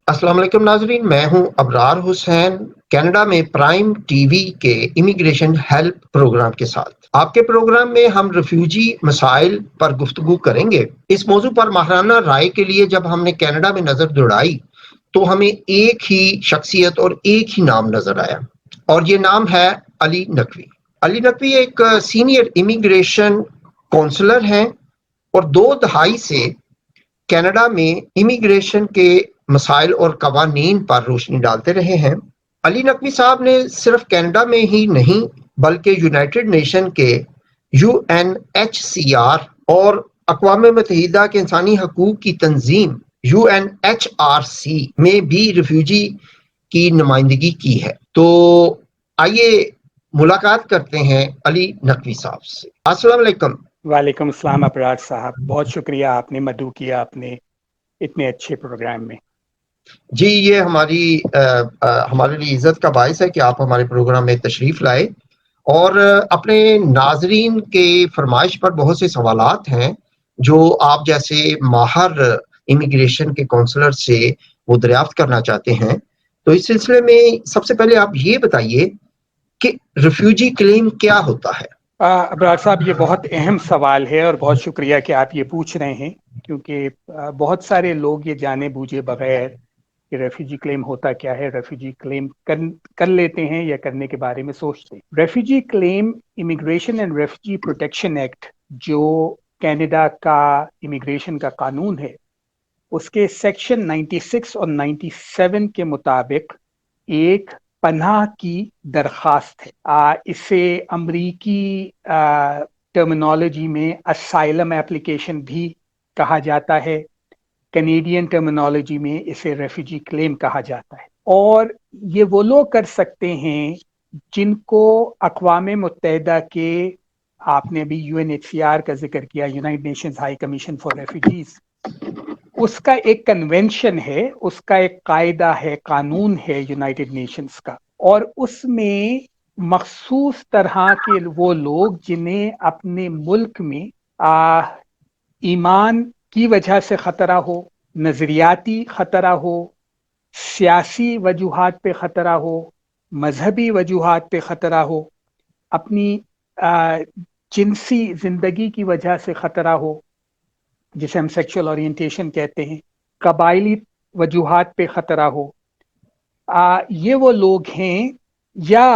السلام علیکم ناظرین، میں ہوں ابرار حسین، کینیڈا میں پرائم ٹی وی کے امیگریشن ہیلپ پروگرام کے ساتھ۔ آپ کے پروگرام میں ہم ریفیوجی مسائل پر گفتگو کریں گے۔ اس موضوع پر ماہرانہ رائے کے لیے جب ہم نے کینیڈا میں نظر دوڑائی تو ہمیں ایک ہی شخصیت اور ایک ہی نام نظر آیا، اور یہ نام ہے علی نقوی۔ علی نقوی ایک سینئر امیگریشن کونسلر ہیں اور 2 دہائی سے کینیڈا میں امیگریشن کے مسائل اور قوانین پر روشنی ڈالتے رہے ہیں۔ علی نقوی صاحب نے صرف کینیڈا میں ہی نہیں بلکہ یونائٹڈ نیشن کے UNHCR اور اقوام متحدہ کے انسانی حقوق کی تنظیم UNHRC میں بھی ریفیوجی کی نمائندگی کی ہے۔ تو آئیے ملاقات کرتے ہیں علی نقوی صاحب سے۔ السلام علیکم۔ وعلیکم السلام ابرار صاحب، بہت شکریہ آپ نے مدعو کیا اپنے اتنے اچھے پروگرام میں۔ جی، یہ ہمارے لیے عزت کا باعث ہے کہ آپ ہمارے پروگرام میں تشریف لائے، اور اپنے ناظرین کے فرمائش پر بہت سے سوالات ہیں جو آپ جیسے ماہر امیگریشن کے کونسلر سے وہ دریافت کرنا چاہتے ہیں۔ تو اس سلسلے میں سب سے پہلے آپ یہ بتائیے کہ ریفیوجی کلیم کیا ہوتا ہے؟ ابرار صاحب، یہ بہت اہم سوال ہے اور بہت شکریہ کہ آپ یہ پوچھ رہے ہیں، کیونکہ بہت سارے لوگ یہ جانے بوجھے بغیر کہ ریفیوجی کلیم ہوتا کیا ہے، ریفیوجی کلیم کر لیتے ہیں یا کرنے کے بارے میں سوچتے ہیں۔ Refugee claim immigration and refugee protection act, جو کینیڈا کا امیگریشن کا قانون ہے، اس کے سیکشن 96 اور 97 کے مطابق ایک پناہ کی درخواست ہے۔ اسے امریکی ٹرمینالوجی میں اسائلم ایپلیکیشن بھی کہا جاتا ہے، کینیڈین ٹرمینالوجی میں اسے ریفیوجی کلیم کہا جاتا ہے۔ اور یہ وہ لوگ کر سکتے ہیں جن کو اقوام متحدہ کے، آپ نے ابھی UNHCR کا ذکر کیا، United Nations High Commission for Refugees, اس کا ایک کنونشن ہے، اس کا ایک قاعدہ ہے، قانون ہے یونائٹڈ نیشنز کا، اور اس میں مخصوص طرح کے وہ لوگ جنہیں اپنے ملک میں ایمان کی وجہ سے خطرہ ہو، نظریاتی خطرہ ہو، سیاسی وجوہات پہ خطرہ ہو، مذہبی وجوہات پہ خطرہ ہو، اپنی جنسی زندگی کی وجہ سے خطرہ ہو جسے ہم سیکشل اورینٹیشن کہتے ہیں، قبائلی وجوہات پہ خطرہ ہو، یہ وہ لوگ ہیں، یا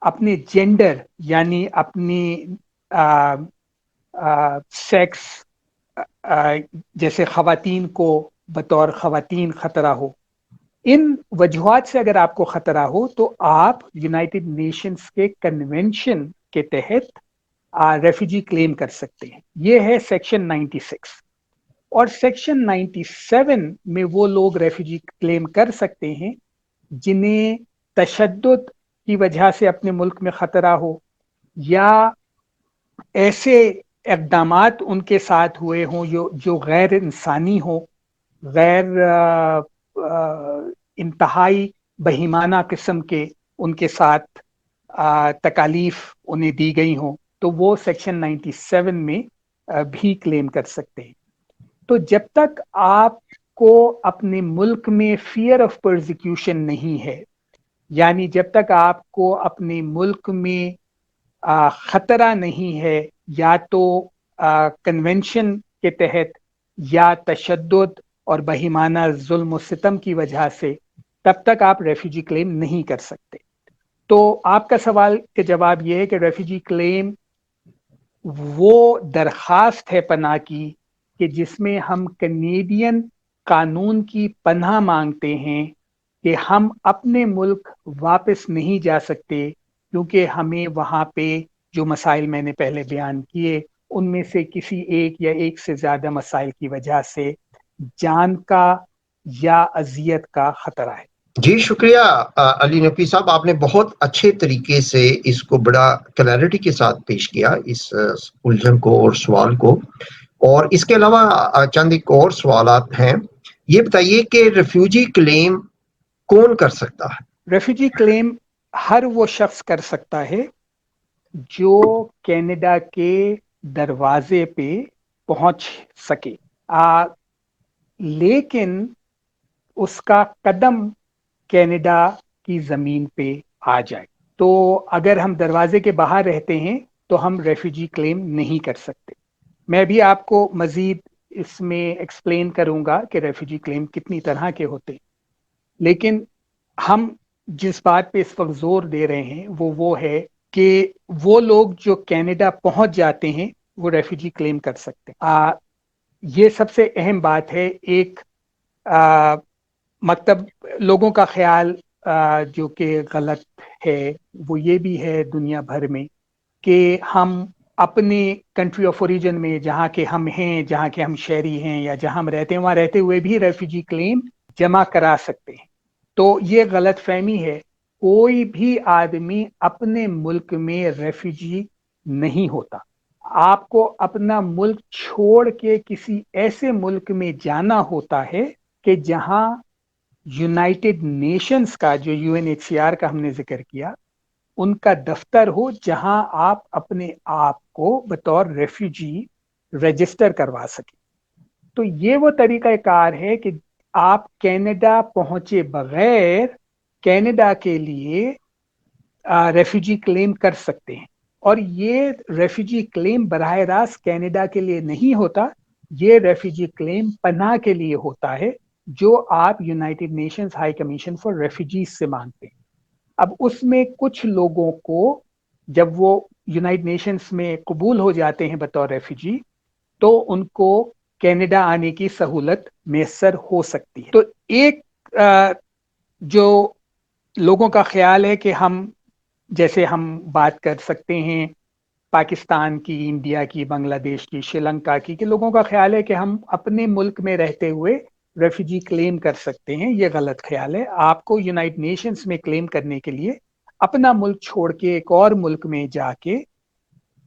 اپنے جینڈر یعنی اپنی سیکس، جیسے خواتین کو بطور خواتین خطرہ ہو، ان وجوہات سے اگر آپ کو خطرہ ہو تو آپ یونائٹڈ نیشنز کے کنونشن کے تحت ریفیوجی کلیم کر سکتے ہیں۔ یہ ہے سیکشن 96۔ اور سیکشن 97 میں وہ لوگ ریفیوجی کلیم کر سکتے ہیں جنہیں تشدد کی وجہ سے اپنے ملک میں خطرہ ہو، یا ایسے اقدامات ان کے ساتھ ہوئے ہوں جو غیر انسانی ہوں، غیر انتہائی بہیمانہ قسم کے ان کے ساتھ تکالیف انہیں دی گئی ہوں، تو وہ سیکشن 97 میں بھی کلیم کر سکتے ہیں۔ تو جب تک آپ کو اپنے ملک میں فیئر آف پرزیکیوشن نہیں ہے، یعنی جب تک آپ کو اپنے ملک میں خطرہ نہیں ہے، یا تو کنونشن کے تحت یا تشدد اور بہیمانہ ظلم و ستم کی وجہ سے، تب تک آپ ریفیوجی کلیم نہیں کر سکتے۔ تو آپ کا سوال کے جواب یہ ہے کہ ریفیوجی کلیم وہ درخواست ہے پناہ کی کہ جس میں ہم کینیڈین قانون کی پناہ مانگتے ہیں کہ ہم اپنے ملک واپس نہیں جا سکتے، کیونکہ ہمیں وہاں پہ جو مسائل میں نے پہلے بیان کیے ان میں سے کسی ایک یا ایک سے زیادہ مسائل کی وجہ سے جان کا یا اذیت کا خطرہ ہے۔ جی شکریہ علی نقوی صاحب، آپ نے بہت اچھے طریقے سے اس کو بڑا کلیئرٹی کے ساتھ پیش کیا، اس الجھن کو اور سوال کو۔ اور اس کے علاوہ چند ایک اور سوالات ہیں۔ یہ بتائیے کہ ریفیوجی کلیم کون کر سکتا ہے؟ ریفیوجی کلیم ہر وہ شخص کر سکتا ہے جو کینیڈا کے دروازے پہ پہنچ سکے، لیکن اس کا قدم کینیڈا کی زمین پہ آ جائے. تو اگر ہم دروازے کے باہر رہتے ہیں تو ہم ریفیوجی کلیم نہیں کر سکتے. میں بھی آپ کو مزید اس میں ایکسپلین کروں گا کہ ریفیوجی کلیم کتنی طرح کے ہوتے ہیں، لیکن ہم جس بات پہ اس وقت زور دے رہے ہیں وہ ہے کہ وہ لوگ جو کینیڈا پہنچ جاتے ہیں وہ ریفیوجی کلیم کر سکتے ہیں. یہ سب سے اہم بات ہے. ایک مطلب لوگوں کا خیال جو کہ غلط ہے وہ یہ بھی ہے دنیا بھر میں کہ ہم اپنے کنٹری آف اوریجن میں جہاں کے ہم ہیں، جہاں کے ہم شہری ہیں یا جہاں ہم رہتے ہیں، وہاں رہتے ہوئے بھی ریفیوجی کلیم جمع کرا سکتے ہیں. تو یہ غلط فہمی ہے. کوئی بھی آدمی اپنے ملک میں ریفیوجی نہیں ہوتا. آپ کو اپنا ملک چھوڑ کے کسی ایسے ملک میں جانا ہوتا ہے کہ جہاں یونائٹڈ نیشنز کا، جو UNHCR کا ہم نے ذکر کیا، ان کا دفتر ہو، جہاں آپ اپنے آپ کو بطور ریفیوجی رجسٹر کروا سکیں. تو یہ وہ طریقہ کار ہے کہ آپ کینیڈا پہنچے بغیر کینیڈا کے لیے ریفیوجی کلیم کر سکتے ہیں. اور یہ ریفیوجی کلیم براہ راست کینیڈا کے لیے نہیں ہوتا، یہ ریفیوجی کلیم پناہ کے لیے ہوتا ہے جو آپ United Nations High Commission for refugees سے مانگتے ہیں. اب اس میں کچھ لوگوں کو جب وہ یونائٹڈ نیشنز میں قبول ہو جاتے ہیں بطور ریفیوجی تو ان کو کینیڈا آنے کی سہولت میسر ہو سکتی ہے. تو ایک جو لوگوں کا خیال ہے کہ ہم جیسے ہم بات کر سکتے ہیں پاکستان کی، انڈیا کی، بنگلہ دیش کی، شری لنکا کی، کہ لوگوں کا خیال ہے کہ ہم اپنے ملک میں رہتے ہوئے ریفیوجی کلیم کر سکتے ہیں. یہ غلط خیال ہے. آپ کو یونائٹڈ نیشنز میں کلیم کرنے کے لیے اپنا ملک چھوڑ کے ایک اور ملک میں جا کے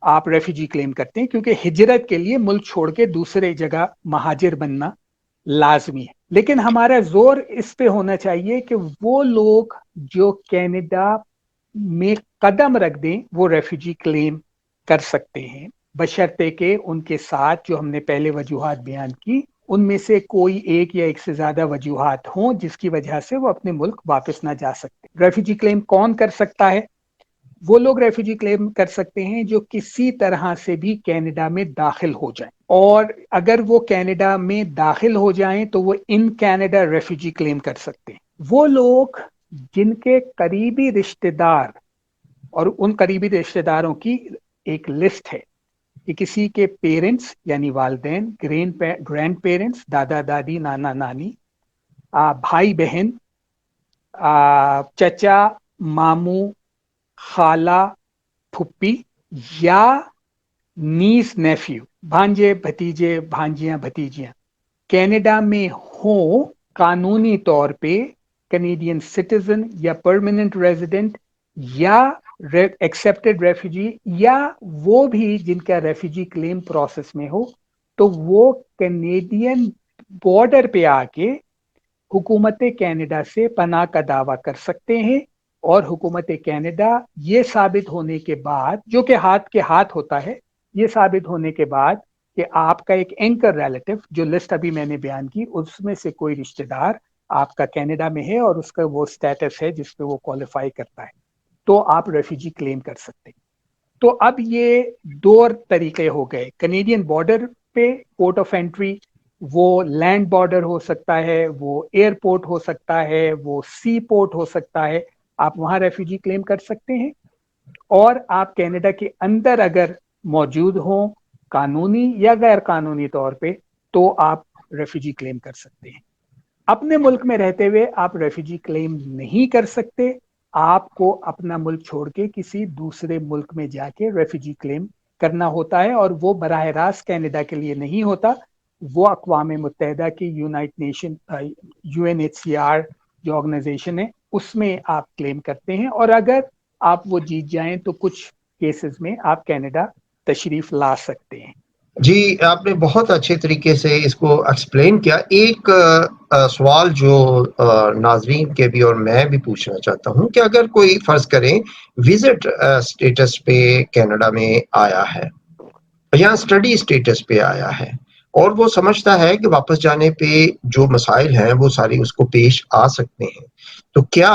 آپ ریفیوجی کلیم کرتے ہیں، کیونکہ ہجرت کے لیے ملک چھوڑ کے دوسرے جگہ مہاجر بننا لازمی ہے. لیکن ہمارا زور اس پہ ہونا چاہیے کہ وہ لوگ جو کینیڈا میں قدم رکھ دیں وہ ریفیوجی کلیم کر سکتے ہیں، بشرطے کہ ان کے ساتھ جو ہم نے پہلے وجوہات بیان کی ان میں سے کوئی ایک یا ایک سے زیادہ وجوہات ہوں جس کی وجہ سے وہ اپنے ملک واپس نہ جا سکتے. ریفیوجی کلیم کون کر سکتا ہے؟ وہ لوگ ریفیوجی کلیم کر سکتے ہیں جو کسی طرح سے بھی کینیڈا میں داخل ہو جائیں، اور اگر وہ کینیڈا میں داخل ہو جائیں تو وہ ان کینیڈا ریفیوجی کلیم کر سکتے ہیں. وہ لوگ جن کے قریبی رشتہ دار، اور ان قریبی رشتہ داروں کی ایک لسٹ ہے کہ کسی کے پیرنٹس یعنی والدین، گرینڈ پیرنٹس، دادا دادی، نانا نانی، بھائی بہن، چچا، ماموں، خالہ، پھپھی، یا نیس نیفیو، بھانجے بھتیجے، بھانجیاں بھتیجیاں کینیڈا میں ہوں، قانونی طور پہ کینیڈین سٹیزن یا پرماننٹ ریزیڈنٹ یا ایکسیپٹڈ ریفیوجی، یا وہ بھی جن کا ریفیوجی کلیم پروسیس میں ہو، تو وہ کینیڈین بارڈر پہ آ کے حکومت کینیڈا سے پناہ کا دعویٰ کر سکتے ہیں. اور حکومت کینیڈا یہ ثابت ہونے کے بعد، جو کہ ہاتھ کے ہاتھ ہوتا ہے، یہ ثابت ہونے کے بعد کہ آپ کا ایک اینکر ریلیٹو، جو لسٹ ابھی میں نے بیان کی، اس میں سے کوئی رشتہ دار آپ کا کینیڈا میں ہے اور اس کا وہ سٹیٹس ہے جس پہ وہ کوالیفائی کرتا ہے، تو آپ ریفیوجی کلیم کر سکتے ہیں. تو اب یہ دو طریقے ہو گئے. کینیڈین بارڈر پہ پورٹ آف انٹری، وہ لینڈ بارڈر ہو سکتا ہے، وہ ایئرپورٹ ہو سکتا ہے، وہ سی پورٹ ہو سکتا ہے، آپ وہاں ریفیوجی کلیم کر سکتے ہیں. اور آپ کینیڈا کے اندر اگر موجود ہوں قانونی یا غیر قانونی طور پہ تو آپ ریفیوجی کلیم کر سکتے ہیں. اپنے ملک میں رہتے ہوئے آپ ریفیوجی کلیم نہیں کر سکتے. آپ کو اپنا ملک چھوڑ کے کسی دوسرے ملک میں جا کے ریفیوجی کلیم کرنا ہوتا ہے، اور وہ براہ راست کینیڈا کے لیے نہیں ہوتا، وہ اقوام متحدہ کی یونائٹڈ نیشن UNHCR جو آرگنائزیشن ہے اس میں آپ کلیم کرتے ہیں. اور اگر آپ وہ جیت جائیں تو کچھ کیسز میں آپ کینیڈا تشریف لا سکتے ہیں. جی، آپ نے بہت اچھے طریقے سے اس کو ایکسپلین کیا. ایک سوال جو ناظرین کے بھی اور میں بھی پوچھنا چاہتا ہوں کہ اگر کوئی فرض کریں وزٹ اسٹیٹس پہ کینیڈا میں آیا ہے یا اسٹڈی اسٹیٹس پہ آیا ہے، اور وہ سمجھتا ہے کہ واپس جانے پہ جو مسائل ہیں وہ ساری اس کو پیش آ سکتے ہیں، تو کیا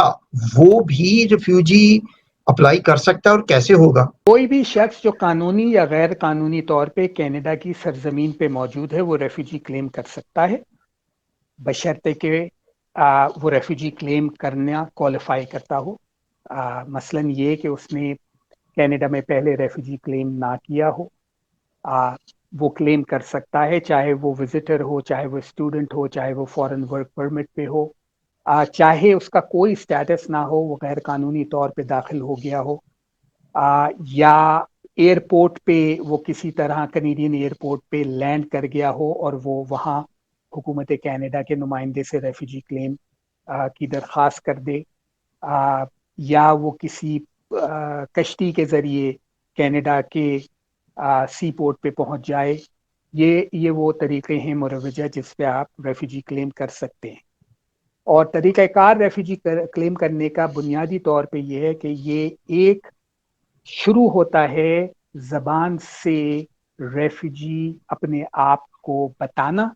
وہ بھی ریفیوجی اپلائی کر سکتا ہے اور کیسے ہوگا؟ کوئی بھی شخص جو قانونی یا غیر قانونی طور پہ کینیڈا کی سرزمین پہ موجود ہے وہ ریفیوجی کلیم کر سکتا ہے، بشرطے کہ وہ ریفیوجی کلیم کرنا کوالیفائی کرتا ہو۔ مثلاً یہ کہ اس نے کینیڈا میں پہلے ریفیوجی کلیم نہ کیا ہو، وہ کلیم کر سکتا ہے، چاہے وہ وزٹر ہو، چاہے وہ اسٹوڈنٹ ہو، چاہے وہ فورن ورک پرمٹ پہ ہو، چاہے اس کا کوئی سٹیٹس نہ ہو، وہ غیر قانونی طور پہ داخل ہو گیا ہو، یا ایئرپورٹ پہ وہ کسی طرح کینیڈین ایئرپورٹ پہ لینڈ کر گیا ہو اور وہ وہاں حکومت کینیڈا کے نمائندے سے ریفیوجی کلیم کی درخواست کر دے، یا وہ کسی کشتی کے ذریعے کینیڈا کے سی پورٹ پہ پہنچ جائے، یہ وہ طریقے ہیں مروجہ جس پہ آپ ریفیوجی کلیم کر سکتے ہیں۔ اور طریقہ کار ریفیوجی کلیم کرنے کا بنیادی طور پہ یہ ہے کہ یہ ایک شروع ہوتا ہے زبان سے ریفیوجی اپنے آپ کو بتانا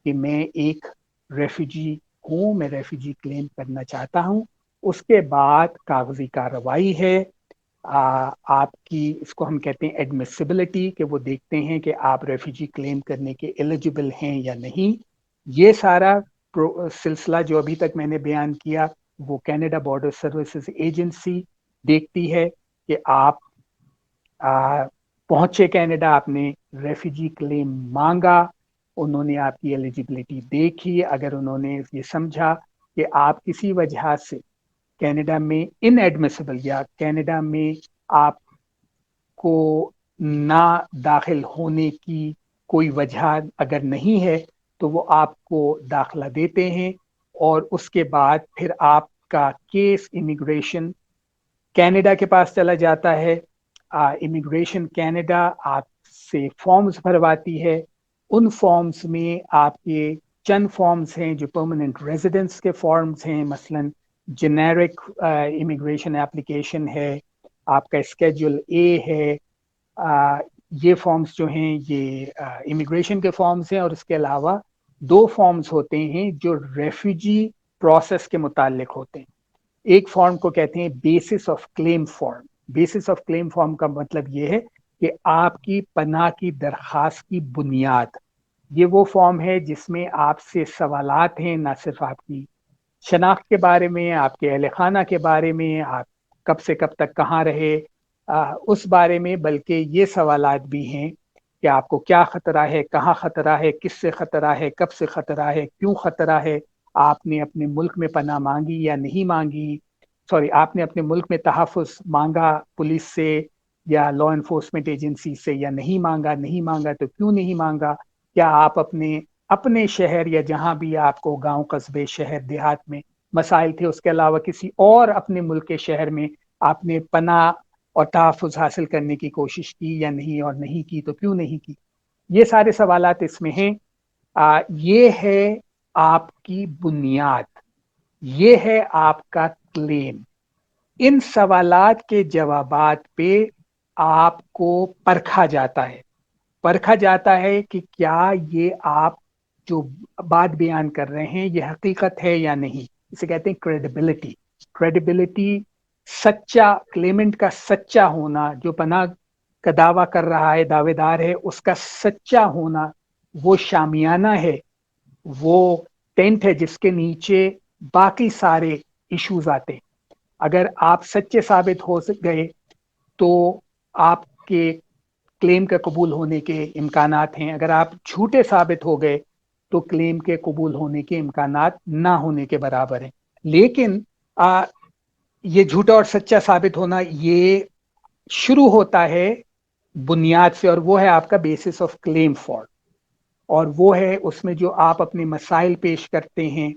کہ میں ایک ریفیوجی ہوں، میں ریفیوجی کلیم کرنا چاہتا ہوں۔ اس کے بعد کاغذی کارروائی ہے، آپ کی اس کو ہم کہتے ہیں ایڈمیسیبلٹی، کہ وہ دیکھتے ہیں کہ آپ ریفیوجی کلیم کرنے کے ایلیجبل ہیں یا نہیں۔ یہ سارا سلسلہ جو ابھی تک میں نے بیان کیا وہ کینیڈا بارڈر سروسز ایجنسی دیکھتی ہے کہ آپ پہنچے کینیڈا، آپ نے ریفیوجی کلیم مانگا، انہوں نے آپ کی ایلیجبلٹی دیکھی، اگر انہوں نے یہ سمجھا کہ آپ کسی وجہ سے کینیڈا میں ان ایڈمیسیبل یا کینیڈا میں آپ کو نہ داخل ہونے کی کوئی وجہ اگر نہیں ہے تو وہ آپ کو داخلہ دیتے ہیں، اور اس کے بعد پھر آپ کا کیس امیگریشن کینیڈا کے پاس چلا جاتا ہے۔ امیگریشن کینیڈا آپ سے فارمز بھرواتی ہے، ان فارمز میں آپ کے چند فارمز ہیں جو پرماننٹ ریزیڈنس کے فارمز ہیں، مثلا جنیرک امیگریشن اپلیکیشن ہے، آپ کا اسکیجول اے ہے، یہ فارمز جو ہیں یہ امیگریشن کے فارمز ہیں۔ اور اس کے علاوہ دو فارمز ہوتے ہیں جو ریفیوجی پروسیس کے متعلق ہوتے ہیں۔ ایک فارم کو کہتے ہیں basis of claim form. Basis of claim form کا مطلب یہ ہے کہ آپ کی پناہ کی درخواست کی بنیاد، یہ وہ فارم ہے جس میں آپ سے سوالات ہیں، نہ صرف آپ کی شناخت کے بارے میں، آپ کے اہل خانہ کے بارے میں، آپ کب سے کب تک کہاں رہے اس بارے میں، بلکہ یہ سوالات بھی ہیں کہ آپ کو کیا خطرہ ہے، کہاں خطرہ ہے، کس سے خطرہ ہے، کب سے خطرہ ہے، کیوں خطرہ ہے، آپ نے اپنے ملک میں پناہ مانگی یا نہیں مانگی، آپ نے اپنے ملک میں تحفظ مانگا پولیس سے یا لا انفورسمنٹ ایجنسی سے یا نہیں مانگا، نہیں مانگا تو کیوں نہیں مانگا، کیا آپ اپنے شہر یا جہاں بھی آپ کو گاؤں قصبے شہر دیہات میں مسائل تھے، اس کے علاوہ کسی اور اپنے ملک کے شہر میں آپ نے پناہ اور تحفظ حاصل کرنے کی کوشش کی یا نہیں، اور نہیں کی تو کیوں نہیں کی، یہ سارے سوالات اس میں ہیں۔ یہ ہے آپ کی بنیاد، یہ ہے آپ کا کلیم۔ ان سوالات کے جوابات پہ آپ کو پرکھا جاتا ہے کہ کیا یہ آپ جو بات بیان کر رہے ہیں یہ حقیقت ہے یا نہیں، اسے کہتے ہیں کریڈیبلٹی، سچا کلیمنٹ کا سچا ہونا، جو پناہ کا دعویٰ کر رہا ہے، دعوے دار ہے، اس کا سچا ہونا، وہ شامیانہ ہے، وہ ٹینٹ ہے جس کے نیچے باقی سارے ایشوز آتے۔ اگر آپ سچے ثابت ہو گئے تو آپ کے کلیم کے قبول ہونے کے امکانات ہیں، اگر آپ جھوٹے ثابت ہو گئے تو کلیم کے قبول ہونے کے امکانات نہ ہونے کے برابر ہیں۔ لیکن یہ جھوٹا اور سچا ثابت ہونا یہ شروع ہوتا ہے بنیاد سے، اور وہ ہے آپ کا بیسس آف کلیم فارم، اور وہ ہے اس میں جو آپ اپنے مسائل پیش کرتے ہیں،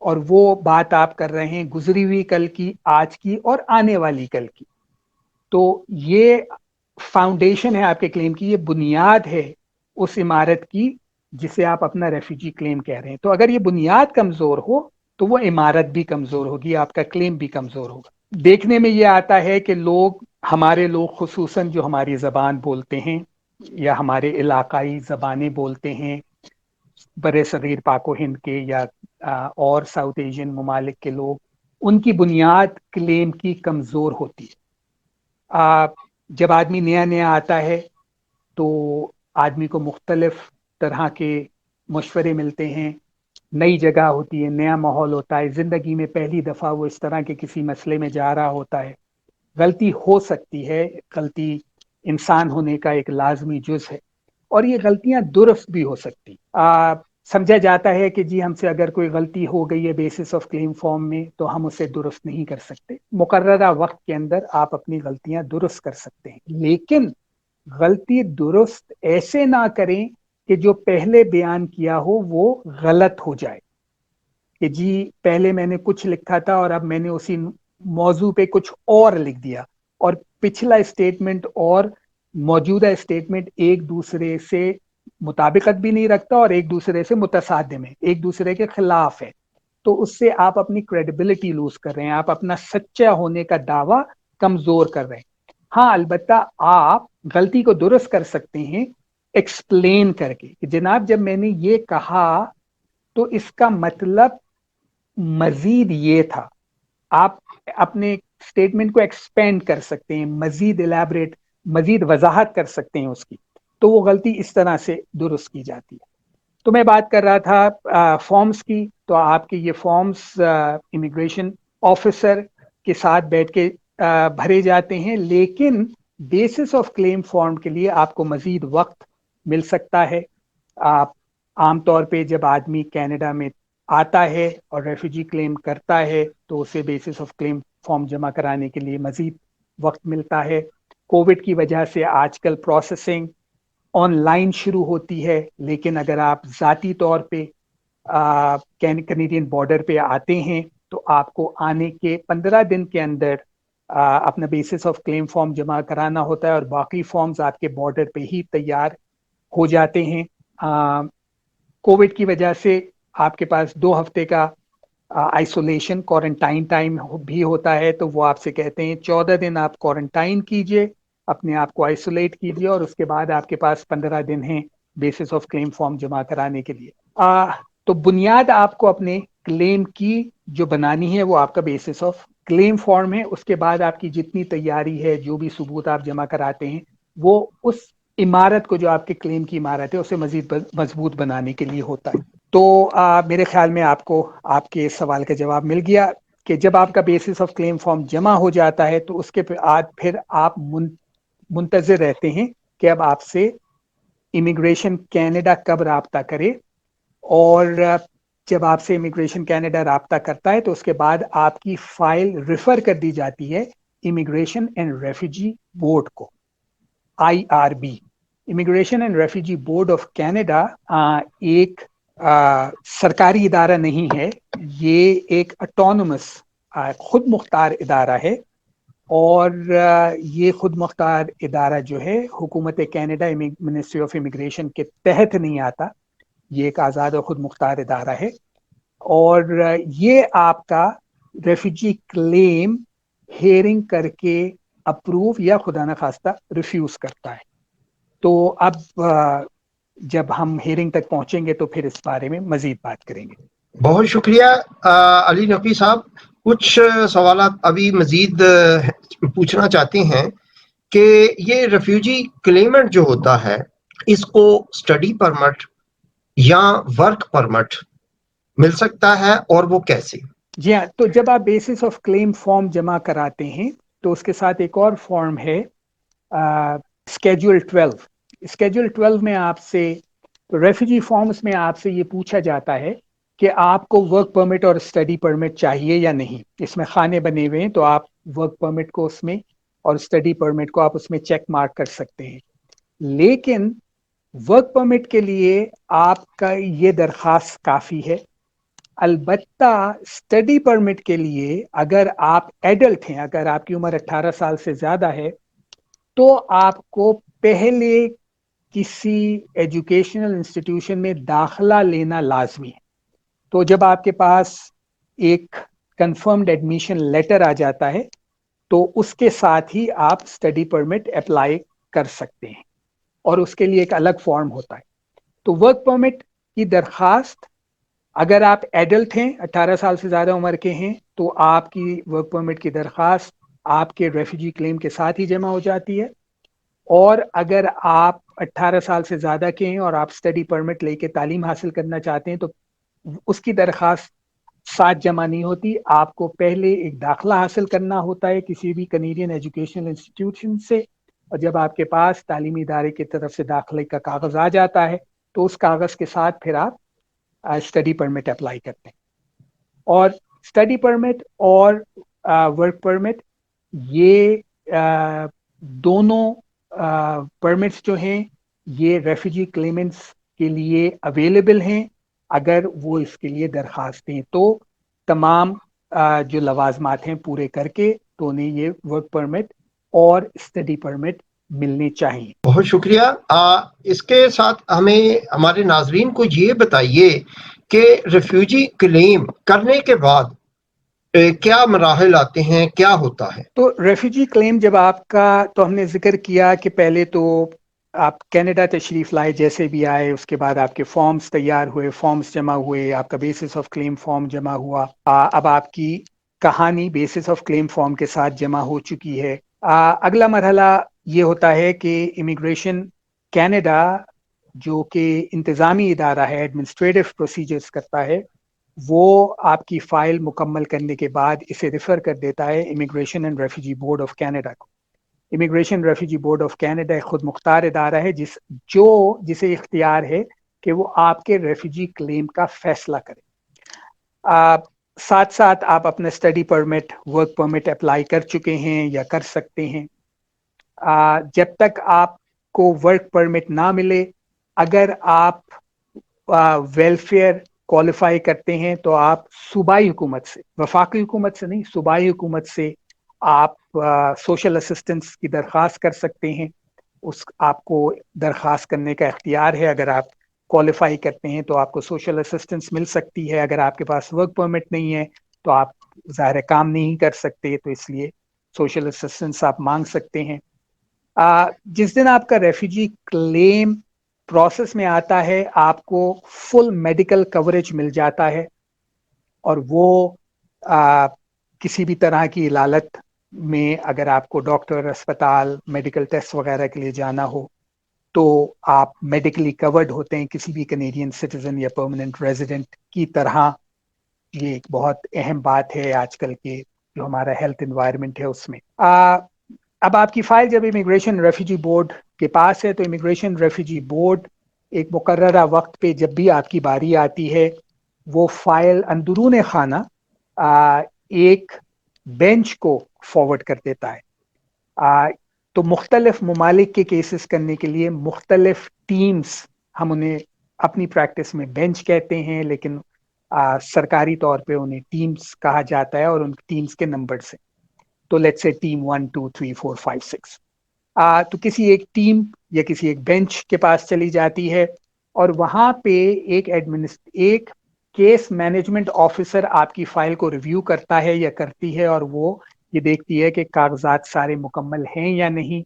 اور وہ بات آپ کر رہے ہیں گزری ہوئی کل کی، آج کی اور آنے والی کل کی۔ تو یہ فاؤنڈیشن ہے آپ کے کلیم کی، یہ بنیاد ہے اس عمارت کی جسے آپ اپنا ریفیوجی کلیم کہہ رہے ہیں۔ تو اگر یہ بنیاد کمزور ہو تو وہ عمارت بھی کمزور ہوگی، آپ کا کلیم بھی کمزور ہوگا۔ دیکھنے میں یہ آتا ہے کہ ہمارے لوگ خصوصاً جو ہماری زبان بولتے ہیں، یا ہمارے علاقائی زبانیں بولتے ہیں بر صغیر پاک و ہند کے یا اور ساؤتھ ایشین ممالک کے لوگ، ان کی بنیاد کلیم کی کمزور ہوتی ہے۔ جب آدمی نیا نیا آتا ہے تو آدمی کو مختلف طرح کے مشورے ملتے ہیں، نئی جگہ ہوتی ہے، نیا ماحول ہوتا ہے، زندگی میں پہلی دفعہ وہ اس طرح کے کسی مسئلے میں جا رہا ہوتا ہے، غلطی ہو سکتی ہے، غلطی انسان ہونے کا ایک لازمی جز ہے، اور یہ غلطیاں درست بھی ہو سکتی۔ سمجھا جاتا ہے کہ جی ہم سے اگر کوئی غلطی ہو گئی ہے بیسس آف کلیم فارم میں تو ہم اسے درست نہیں کر سکتے، مقررہ وقت کے اندر آپ اپنی غلطیاں درست کر سکتے ہیں، لیکن غلطی درست ایسے نہ کریں کہ جو پہلے بیان کیا ہو وہ غلط ہو جائے، کہ جی پہلے میں نے کچھ لکھا تھا اور اب میں نے اسی موضوع پہ کچھ اور لکھ دیا، اور پچھلا اسٹیٹمنٹ اور موجودہ اسٹیٹمنٹ ایک دوسرے سے مطابقت بھی نہیں رکھتا اور ایک دوسرے سے متصادم ہے، ایک دوسرے کے خلاف ہے، تو اس سے آپ اپنی کریڈیبلٹی لوز کر رہے ہیں، آپ اپنا سچا ہونے کا دعویٰ کمزور کر رہے ہیں۔ ہاں البتہ آپ غلطی کو درست کر سکتے ہیں ایکسپلین کر کے کہ جناب جب میں نے یہ کہا تو اس کا مطلب مزید یہ تھا، آپ اپنے اسٹیٹمنٹ کو ایکسپینڈ کر سکتے ہیں، مزید الیبریٹ، مزید وضاحت کر سکتے ہیں اس کی، تو وہ غلطی اس طرح سے درست کی جاتی ہے۔ تو میں بات کر رہا تھا فارمز کی، تو آپ کے یہ فارمز امیگریشن آفیسر کے ساتھ بیٹھ کے بھرے جاتے ہیں، لیکن بیسس آف کلیم فارم کے لیے آپ کو مزید وقت مل سکتا ہے۔ آپ عام طور پہ جب آدمی کینیڈا میں آتا ہے اور ریفیوجی کلیم کرتا ہے تو اسے بیسس آف کلیم فارم جمع کرانے کے لیے مزید وقت ملتا ہے۔ کووڈ کی وجہ سے آج کل پروسیسنگ آن لائن شروع ہوتی ہے، لیکن اگر آپ ذاتی طور پہ کینیڈین بارڈر پہ آتے ہیں تو آپ کو آنے کے 15 دن کے اندر اپنا بیسس آف کلیم فارم جمع کرانا ہوتا ہے، اور باقی فارمز آپ کے بارڈر پہ ہی تیار ہو جاتے ہیں۔ کووڈ کی وجہ سے آپ کے پاس 2 ہفتے کا آئسولیشن کوارنٹائن ٹائم بھی ہوتا ہے، تو وہ آپ سے کہتے ہیں 14 دن آپ کوارنٹائن کیجئے، اپنے آپ کو آئسولیٹ کیجئے، اور اس کے بعد آپ کے پاس 15 دن ہیں بیسس آف کلیم فارم جمع کرانے کے لیے۔ تو بنیاد آپ کو اپنے کلیم کی جو بنانی ہے وہ آپ کا بیسس آف کلیم فارم ہے، اس کے بعد آپ کی جتنی تیاری ہے، جو بھی ثبوت آپ جمع کراتے ہیں، وہ اس عمارت کو، جو آپ کے کلیم کی عمارت ہے، اسے مزید مضبوط بنانے کے لیے ہوتا ہے۔ تو میرے خیال میں آپ کو آپ کے سوال کا جواب مل گیا کہ جب آپ کا بیسس آف کلیم فارم جمع ہو جاتا ہے تو اس کے بعد پھر آپ منتظر رہتے ہیں کہ اب آپ سے امیگریشن کینیڈا کب رابطہ کرے، اور جب آپ سے امیگریشن کینیڈا رابطہ کرتا ہے تو اس کے بعد آپ کی فائل ریفر کر دی جاتی ہے امیگریشن اینڈ ریفیوجی بورڈ کو، IRB۔ Immigration and refugee board of Canada ایک سرکاری ادارہ نہیں ہے، یہ ایک اٹونومس خود مختار ادارہ ہے، اور یہ خود مختار ادارہ جو ہے حکومت کینیڈا منسٹری آف امیگریشن کے تحت نہیں آتا، یہ ایک آزاد اور خود مختار ادارہ ہے، اور یہ آپ کا ریفیوجی کلیم ہیئرنگ کر کے اپروو یا خدا نخواستہ ریفیوز کرتا ہے۔ تو اب جب ہم ہیئرنگ تک پہنچیں گے تو پھر اس بارے میں مزید بات کریں گے۔ بہت شکریہ علی نقوی صاحب۔ کچھ سوالات ابھی مزید پوچھنا چاہتے ہیں کہ یہ ریفیوجی کلیمنٹ جو ہوتا ہے، اس کو اسٹڈی پرمٹ یا ورک پرمٹ مل سکتا ہے، اور وہ کیسے؟ جی ہاں، تو جب آپ بیسس آف کلیم فارم جمع کراتے ہیں تو اس کے ساتھ ایک اور فارم ہے اسکیجول 12۔ اسکیجول 12 میں آپ سے ریفیوجی فارمز میں آپ سے یہ پوچھا جاتا ہے کہ آپ کو ورک پرمٹ اور اسٹڈی پرمٹ چاہیے یا نہیں۔ اس میں خانے بنے ہوئے ہیں، تو آپ ورک پرمٹ کو اس میں اور اسٹڈی پرمٹ کو آپ اس میں چیک مارک کر سکتے ہیں، لیکن ورک پرمٹ کے لیے آپ کا یہ درخواست کافی ہے۔ البتہ اسٹڈی پرمٹ کے لیے اگر آپ ایڈلٹ ہیں، اگر آپ کی عمر 18 سال سے زیادہ ہے، تو آپ کو پہلے کسی ایجوکیشنل انسٹیٹیوشن میں داخلہ لینا لازمی ہے۔ تو جب آپ کے پاس ایک کنفرمڈ ایڈمیشن لیٹر آ جاتا ہے تو اس کے ساتھ ہی آپ اسٹڈی پرمٹ اپلائی کر سکتے ہیں۔ اور اس کے لیے ایک الگ فارم ہوتا ہے. تو ورک پرمٹ کی درخواست اگر آپ ایڈلٹ ہیں 18 سال سے زیادہ عمر کے ہیں تو آپ کی ورک پرمٹ کی درخواست آپ کے ریفیوجی کلیم کے ساتھ ہی جمع ہو جاتی ہے. اور اگر آپ 18 سال سے زیادہ کے ہیں اور آپ اسٹڈی پرمٹ لے کے تعلیم حاصل کرنا چاہتے ہیں تو اس کی درخواست ساتھ جمع نہیں ہوتی. آپ کو پہلے ایک داخلہ حاصل کرنا ہوتا ہے کسی بھی کینیڈین ایجوکیشنل انسٹیٹیوشن سے, اور جب آپ کے پاس تعلیمی ادارے کی طرف سے داخلے کا کاغذ آ جاتا ہے تو اس کاغذ کے ساتھ پھر آپ اسٹڈی پرمٹ اپلائی کرتے ہیں. اور اسٹڈی پرمٹ اور ورک پرمٹ یہ دونوں پرمٹس جو ہیں یہ ریفیوجی کلیمنٹس کے لیے اویلیبل ہیں. اگر وہ اس کے لیے درخواست دیں تو تمام جو لوازمات ہیں پورے کر کے تو انہیں یہ ورک پرمٹ اور اسٹڈی پرمٹ ملنے چاہیے. بہت شکریہ. اس کے ساتھ ہمیں ہمارے ناظرین کو یہ بتائیے کہ ریفیوجی کلیم کرنے کے بعد کیا مراحل آتے ہیں, کیا ہوتا ہے؟ تو ریفیوجی کلیم جب آپ کا, تو ہم نے ذکر کیا کہ پہلے تو آپ کینیڈا تشریف لائے جیسے بھی آئے, اس کے بعد آپ کے فارمز تیار ہوئے, فارمز جمع ہوئے, آپ کا بیسس آف کلیم فارم جمع ہوا. اب آپ کی کہانی بیسس آف کلیم فارم کے ساتھ جمع ہو چکی ہے. اگلا مرحلہ یہ ہوتا ہے کہ امیگریشن کینیڈا جو کہ انتظامی ادارہ ہے, ایڈمنسٹریٹو پروسیجرز کرتا ہے, وہ آپ کی فائل مکمل کرنے کے بعد اسے ریفر کر دیتا ہے immigration and refugee board of Canada کو. Immigration refugee board of Canada ایک خود مختار ادارہ ہے جسے اختیار ہے کہ وہ آپ کے ریفیوجی کلیم کا فیصلہ کرے. ساتھ ساتھ آپ اپنا study permit, work permit apply کر چکے ہیں یا کر سکتے ہیں. جب تک آپ کو ورک پرمٹ نہ ملے, اگر آپ ویلفیئر کوالیفائی کرتے ہیں تو آپ صوبائی حکومت سے, وفاقی حکومت سے نہیں, صوبائی حکومت سے آپ سوشل اسسٹنس کی درخواست کر سکتے ہیں. آپ کو درخواست کرنے کا اختیار ہے. اگر آپ کوالیفائی کرتے ہیں تو آپ کو سوشل اسسٹنس مل سکتی ہے. اگر آپ کے پاس ورک پرمٹ نہیں ہے تو آپ ظاہر کام نہیں کر سکتے, تو اس لیے سوشل اسسٹنس آپ مانگ سکتے ہیں. جس دن آپ کا ریفیوجی کلیم پروسیس میں آتا ہے آپ کو فل میڈیکل کوریج مل جاتا ہے, اور وہ کسی بھی طرح کی علالت میں اگر آپ کو ڈاکٹر, اسپتال, میڈیکل ٹیسٹ وغیرہ کے لیے جانا ہو تو آپ میڈیکلی کورڈ ہوتے ہیں کسی بھی کینیڈین سٹیزن یا پرماننٹ ریزیڈنٹ کی طرح. یہ ایک بہت اہم بات ہے آج کل کے جو ہمارا ہیلتھ انوائرمنٹ ہے اس میں. اب آپ کی فائل جب امیگریشن ریفیوجی بورڈ کے پاس ہے تو امیگریشن ریفیوجی بورڈ ایک مقررہ وقت پہ جب بھی آپ کی باری آتی ہے وہ فائل اندرون خانہ ایک بینچ کو فارورڈ کر دیتا ہے. تو مختلف ممالک کے کیسز کرنے کے لیے مختلف ٹیمز, ہم انہیں اپنی پریکٹس میں بینچ کہتے ہیں لیکن سرکاری طور پہ انہیں ٹیمز کہا جاتا ہے, اور ان ٹیمز کے نمبر سے. تو لیٹس سے ٹیم 1 2 3 4 5 6 تو کسی ایک ٹیم یا کسی ایک بینچ کے پاس چلی جاتی ہے, اور وہاں پہ ایک کیس مینجمنٹ آفیسر آپ کی فائل کو ریویو کرتا ہے یا کرتی ہے, اور وہ یہ دیکھتی ہے کہ کاغذات سارے مکمل ہیں یا نہیں.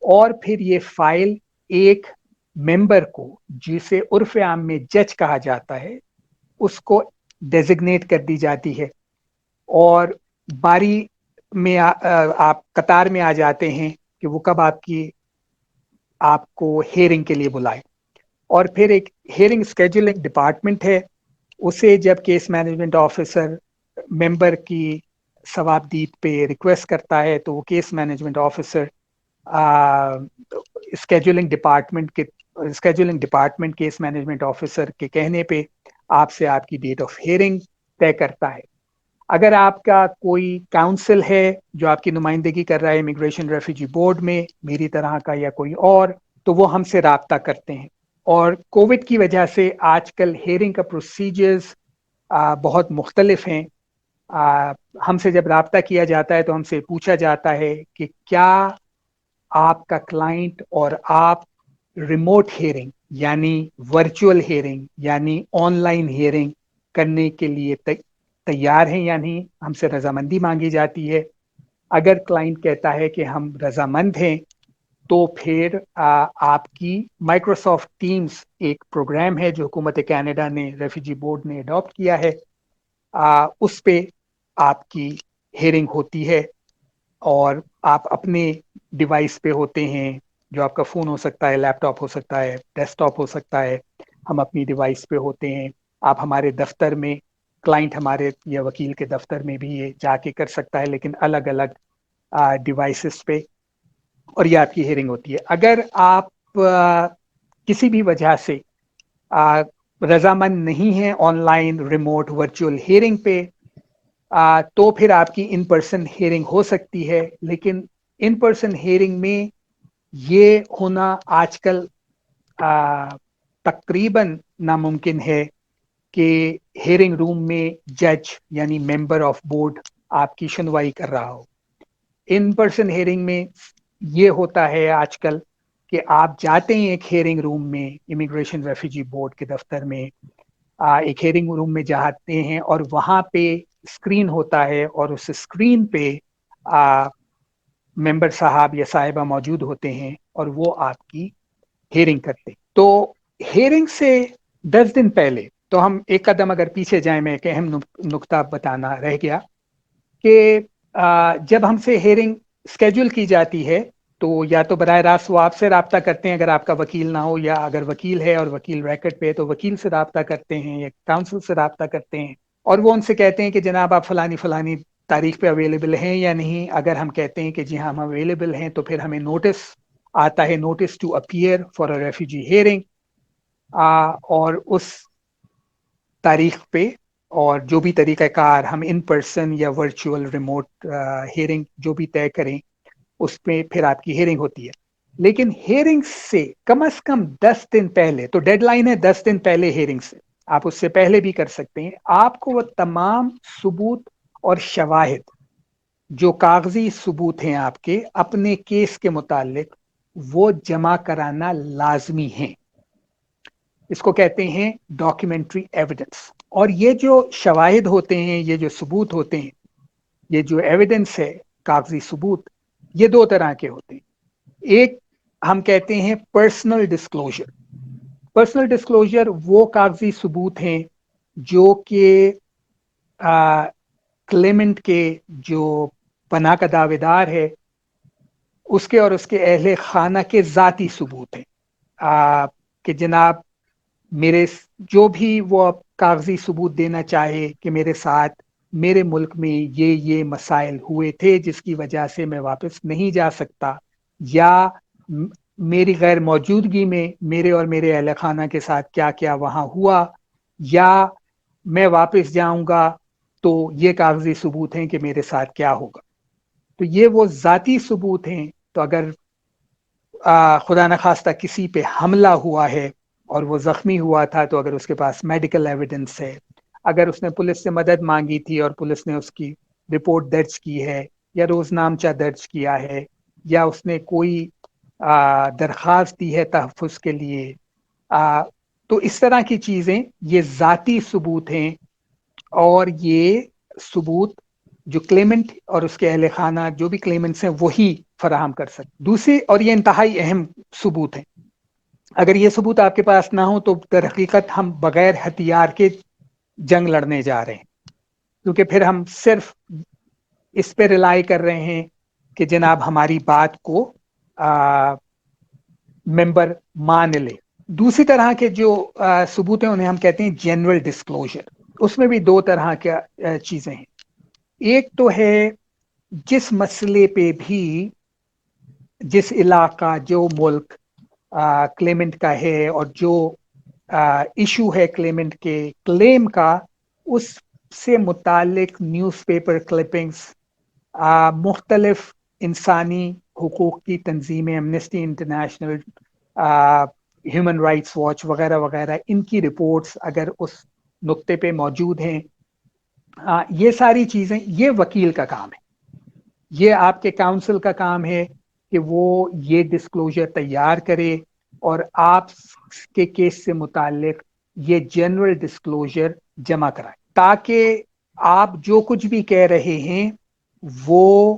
اور پھر یہ فائل ایک ممبر کو, جسے عرف عام میں جج کہا جاتا ہے, اس کو ڈیزگنیٹ کر دی جاتی ہے, اور باری میں آپ قطار میں آ جاتے ہیں کہ وہ کب آپ کو ہیئرنگ کے لیے بلائے. اور پھر ایک ہیئرنگ اسکیجولنگ ڈپارٹمنٹ ہے, اسے جب کیس مینجمنٹ آفیسر ممبر کی ثوابدید پہ ریکویسٹ کرتا ہے تو وہ case management officer scheduling department case management officer کے کہنے پہ آپ سے آپ کی ڈیٹ آف ہیئرنگ طے کرتا ہے. اگر آپ کا کوئی کاؤنسل ہے جو آپ کی نمائندگی کر رہا ہے امیگریشن ریفیوجی بورڈ میں, میری طرح کا یا کوئی اور, تو وہ ہم سے رابطہ کرتے ہیں. اور کووڈ کی وجہ سے آج کل ہیئرنگ کا پروسیجرز بہت مختلف ہیں. ہم سے جب رابطہ کیا جاتا ہے تو ہم سے پوچھا جاتا ہے کہ کیا آپ کا کلائنٹ اور آپ ریموٹ ہیئرنگ یعنی ورچوئل ہیئرنگ یعنی آن لائن ہیئرنگ کرنے کے لیے تیار ہیں یا نہیں. ہم سے رضامندی مانگی جاتی ہے. اگر کلائنٹ کہتا ہے کہ ہم رضامند ہیں تو پھر آپ کی مائکروسافٹ ٹیمز ایک پروگرام ہے جو حکومت کینیڈا نے ریفیوجی بورڈ نے اڈاپٹ کیا ہے، اس پہ آپ کی ہیئرنگ ہوتی ہے، اور آپ اپنے ڈیوائس پہ ہوتے ہیں، جو آپ کا فون ہو سکتا ہے، لیپ ٹاپ ہو سکتا ہے، ڈیسک ٹاپ ہو سکتا ہے، ہم اپنی ڈیوائس پہ ہوتے ہیں. آپ ہمارے دفتر میں، کلائنٹ ہمارے یا وکیل کے دفتر میں بھی یہ جا کے کر سکتا ہے، لیکن الگ الگ ڈیوائسز پہ، اور یہ آپ کی ہیئرنگ ہوتی ہے. اگر آپ کسی بھی وجہ سے رضامند نہیں ہیں on line remote virtual hearing پہ، تو پھر آپ کی ان پرسن ہیئرنگ ہو سکتی ہے. لیکن ان پرسن ہیئرنگ میں یہ ہونا آج کل تقریباً ناممکن ہے کہ ہیئرنگ روم میں جج یعنی ممبر آف بورڈ آپ کی سنوائی کر رہا ہو. ان پرسن ہیئرنگ میں یہ ہوتا ہے آج کل کہ آپ جاتے ہیں ایک ہیئرنگ روم میں، امیگریشن ریفیوجی بورڈ کے دفتر میں ایک ہیئرنگ روم میں جاتے ہیں، اور وہاں پہ اسکرین ہوتا ہے، اور اس اسکرین پہ ممبر صاحب یا صاحبہ موجود ہوتے ہیں، اور وہ آپ کی ہیئرنگ کرتے. تو ہیئرنگ سے 10 دن پہلے، تو ہم ایک قدم اگر پیچھے جائیں، میں ایک اہم نقطہ بتانا رہ گیا کہ جب ہم سے ہیئرنگ اسکیڈول کی جاتی ہے تو یا تو براہ راست وہ آپ سے رابطہ کرتے ہیں اگر آپ کا وکیل نہ ہو، یا اگر وکیل ہے اور وکیل ریکٹ پہ تو وکیل سے رابطہ کرتے ہیں یا کاؤنسل سے رابطہ کرتے ہیں، اور وہ ان سے کہتے ہیں کہ جناب آپ فلانی فلانی تاریخ پہ اویلیبل ہیں یا نہیں. اگر ہم کہتے ہیں کہ جی ہاں ہم اویلیبل ہیں تو پھر ہمیں نوٹس آتا ہے، notice to appear for a refugee hearing, اور اس تاریخ پہ اور جو بھی طریقہ کار ہم ان پرسن یا ورچوئل ریموٹ ہیئرنگ جو بھی طے کریں، اس پہ پھر آپ کی ہیئرنگ ہوتی ہے. لیکن ہیئرنگ سے کم از کم 10 دن پہلے، تو ڈیڈ لائن ہے 10 دن پہلے ہیئرنگ سے، آپ اس سے پہلے بھی کر سکتے ہیں، آپ کو وہ تمام ثبوت اور شواہد جو کاغذی ثبوت ہیں آپ کے اپنے کیس کے متعلق، وہ جمع کرانا لازمی ہے. اس کو کہتے ہیں ڈاکیومنٹری ایویڈنس. اور یہ جو شواہد ہوتے ہیں، یہ جو ثبوت ہوتے ہیں، یہ جو ایویڈنس ہے، کاغذی ثبوت، یہ 2 طرح کے ہوتے ہیں. ایک ہم کہتے ہیں پرسنل ڈسکلوجر. پرسنل ڈسکلوجر وہ کاغذی ثبوت ہیں جو کہ کلیمنٹ کے جو پناہ کا دعوے دار ہے اس کے اور اس کے اہل خانہ کے ذاتی ثبوت ہیں، کہ جناب میرے جو بھی وہ کاغذی ثبوت دینا چاہے کہ میرے ساتھ میرے ملک میں یہ مسائل ہوئے تھے جس کی وجہ سے میں واپس نہیں جا سکتا، یا میری غیر موجودگی میں میرے اور میرے اہل خانہ کے ساتھ کیا کیا وہاں ہوا، یا میں واپس جاؤں گا تو یہ کاغذی ثبوت ہیں کہ میرے ساتھ کیا ہوگا. تو یہ وہ ذاتی ثبوت ہیں. تو اگر خدا نخواستہ کسی پہ حملہ ہوا ہے اور وہ زخمی ہوا تھا، تو اگر اس کے پاس میڈیکل ایویڈنس ہے، اگر اس نے پولیس سے مدد مانگی تھی اور پولیس نے اس کی رپورٹ درج کی ہے، یا روزنامچہ درج کیا ہے، یا اس نے کوئی درخواست دی ہے تحفظ کے لیے، تو اس طرح کی چیزیں یہ ذاتی ثبوت ہیں. اور یہ ثبوت جو کلیمنٹ اور اس کے اہل خانہ جو بھی کلیمنٹس ہیں وہی فراہم کر سکتے. دوسری، اور یہ انتہائی اہم ثبوت ہیں، اگر یہ ثبوت آپ کے پاس نہ ہو تو در حقیقت ہم بغیر ہتھیار کے جنگ لڑنے جا رہے ہیں، کیونکہ پھر ہم صرف اس پہ ریلائی کر رہے ہیں کہ جناب ہماری بات کو ممبر مان لے. دوسری طرح کے جو ثبوت ہیں انہیں ہم کہتے ہیں جنرل ڈسکلوجر. اس میں بھی 2 طرح کی چیزیں ہیں. ایک تو ہے جس مسئلے پہ بھی جس علاقہ جو ملک کلیمنٹ کا ہے اور جو ایشو ہے کلیمنٹ کے کلیم کا، اس سے متعلق نیوز پیپر کلپنگز، مختلف انسانی حقوق کی تنظیمیں، Amnesty international, human rights watch وغیرہ وغیرہ، ان کی رپورٹس اگر اس نقطے پہ موجود ہیں، یہ ساری چیزیں، یہ وکیل کا کام ہے، یہ آپ کے کاؤنسل کا کام ہے کہ وہ یہ ڈسکلوجر تیار کرے اور آپ کے کیس سے متعلق یہ جنرل ڈسکلوجر جمع کرائے، تاکہ آپ جو کچھ بھی کہہ رہے ہیں وہ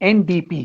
NDP,